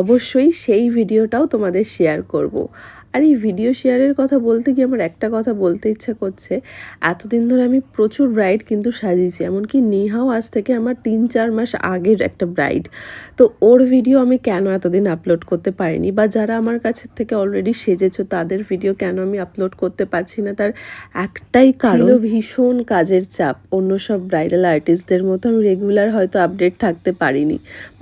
অবশ্যই সেই ভিডিওটাও তোমাদের শেয়ার করব। আর এই ভিডিও শেয়ারের কথা বলতে গিয়ে আমার একটা কথা বলতে ইচ্ছা করছে, এতদিন ধরে আমি প্রচুর ব্রাইড কিন্তু সাজিয়েছি, এমনকি নেহাও আজ থেকে আমার 3-4 মাস আগের একটা ব্রাইড। তো ওর ভিডিও আমি কেন এতদিন আপলোড করতে পারিনি, বা যারা আমার কাছে থেকে অলরেডি সেজেছো তাদের ভিডিও কেন আমি আপলোড করতে পারছি না, তার একটাই কারণ ছিল ভীষণ কাজের চাপ। অন্য সব ব্রাইডাল আর্টিস্টদের মতো আমি রেগুলার হয়তো আপডেট থাকতে পারিনি।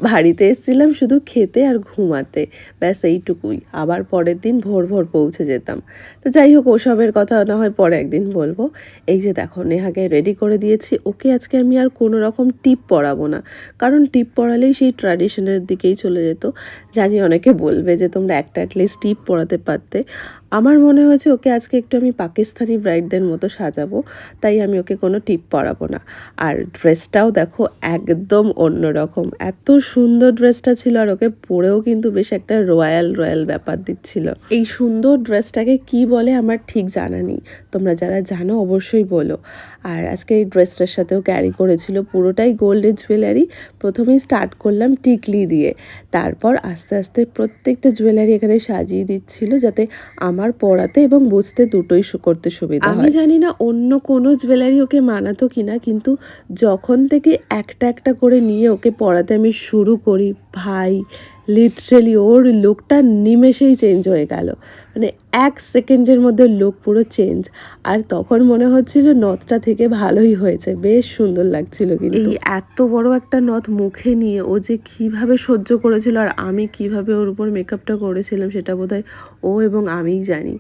বাড়িতে এসেছিলাম শুধু খেতে আর ঘুমাতে, ব্যাস এইটুকুই। আবার পরের দিন ভোর ভোর পৌঁছে যেতাম। তো যাই হোক, ওসবের কথা না হয় পরে একদিন বলবো। এই যে দেখো, নেহাকে রেডি করে দিয়েছি। ওকে আজকে আমি আর কোনো রকম টিপ পরাবো না, কারণ টিপ পরালেই সেই ট্র্যাডিশনের দিকেই চলে যেত। জানি অনেকে বলবে যে তোমরা একটা অ্যাটলিস্ট টিপ পরাতে পারতে। আমার মনে হয়েছে ওকে আজকে একটু আমি পাকিস্তানি ব্রাইডদের মতো সাজাবো, তাই আমি ওকে কোনো টিপ পরাবো না। আর ড্রেসটাও দেখো একদম অন্যরকম, এত সুন্দর ড্রেসটা ছিল, আর ওকে পরেও কিন্তু বেশ একটা রয়্যাল রয়্যাল ব্যাপার দিচ্ছিল। এই সুন্দর ড্রেসটাকে কি বলে আমার ঠিক জানা নেই, তোমরা যারা জানো অবশ্যই বলো। আর আজকে এই ড্রেসটার সাথেও ক্যারি করেছিল পুরোটাই গোল্ডের জুয়েলারি। প্রথমেই স্টার্ট করলাম টিকলি দিয়ে, তারপর আস্তে আস্তে প্রত্যেকটা জুয়েলারি এখানে সাজিয়ে দিচ্ছিল, যাতে আমার পরাতে এবং বুঝতে দুটোই করতে সুবিধা হয়। আমি জানি না অন্য কোনো জুয়েলারি ওকে মানাতো কিনা, কিন্তু যখন থেকে একটা একটা করে নিয়ে ওকে পরাতে আমি শুরু করি, ভাই লিটারেলি ওর লুকটা নিমেষেই চেঞ্জ হয়ে গেল। মানে 1 সেকেন্ডের মধ্যে লুক পুরো চেঞ্জ। আর তখন মনে হচ্ছিল নথটা থেকে ভালোই হয়েছে, বেশ সুন্দর লাগছিল। কিন্তু এই এত বড় একটা নথ মুখে নিয়ে ও যে কিভাবে সহ্য করেছিল, আর আমি কিভাবে ওর উপর মেকআপটা করেছিলাম, সেটা বোধহয় ও এবং আমিই জানি।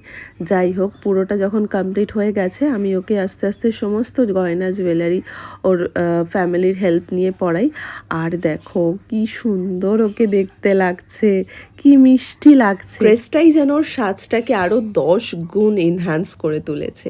যাই হোক, পুরোটা যখন কমপ্লিট হয়ে গেছে, আমি ওকে আস্তে আস্তে সমস্ত গয়না জুয়েলারি ওর ফ্যামিলির হেল্প নিয়ে পরাই। আর দেখো কি সুন্দর ওকে দেখতে লাগছে, কি মিষ্টি লাগছে। ড্রেসটাই যেন ওর সাজটাকে আরও 10 গুণ এনহ্যান্স করে তুলেছে।